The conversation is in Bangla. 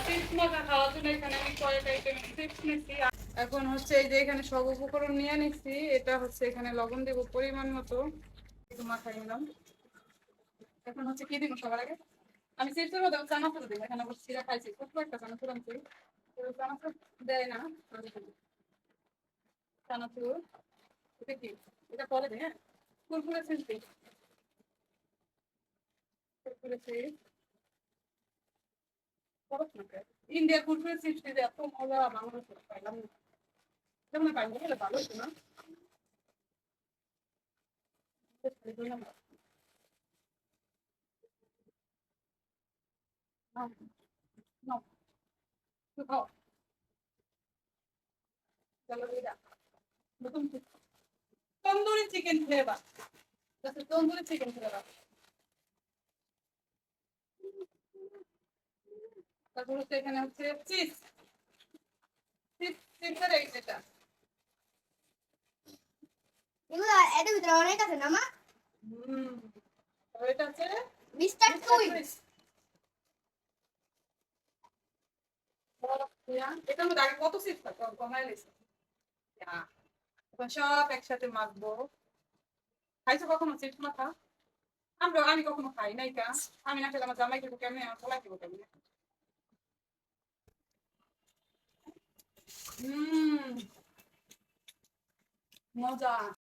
চিপস মাখা খাওয়ার জন্য এখানে আমি কয়েক আইটেম চিপস নিচ্ছি। এখন হচ্ছে এই যে এখানে সব উপকরণ নিয়ে নিচ্ছি। এটা হচ্ছে এখানে লবণ দেবো পরিমাণ মতো, একটু মাখাই নিলাম। এখন হচ্ছে কি দিব সবার আগে, আমি চিপসের মধ্যে চানাচুর দিই। এখানে আবার চিরা খাইছি, ছোট্ট একটা চানাচুর আনছি, চানাচুর দেয় না। চানাচুর এটা কি, এটা পরে দেয়। হ্যাঁ, কুরকুরে চিপস দিই, কুরকুরে চিপস ইন্ডিয়ার কুরকুরে চিপস দিতে এত মজা, বাংলাদেশে পাইলাম না। যেমন পাইনি বলে ভালো হতো না। Tandoori chicken flavour, tandoori chicken flavour. তারপর হচ্ছে এখানে হচ্ছে চিজ, চিজের এটা এগুলো এটার ভিতরে অনেক আছে না মা? হুম, এটা হচ্ছে মিস্টার টুইস্ট। এটার মধ্যে আগে কত চিজ থাকতো কমাই লেছে। এখন সব একসাথে মাখবো। খাইছো কখনো চিপস মাখা? আমি কখনো খাই নাই কা, আমি না খেলে আমার জামাই খেবো কেমনে, আমার পোলা খেবো কেমনে। মজা।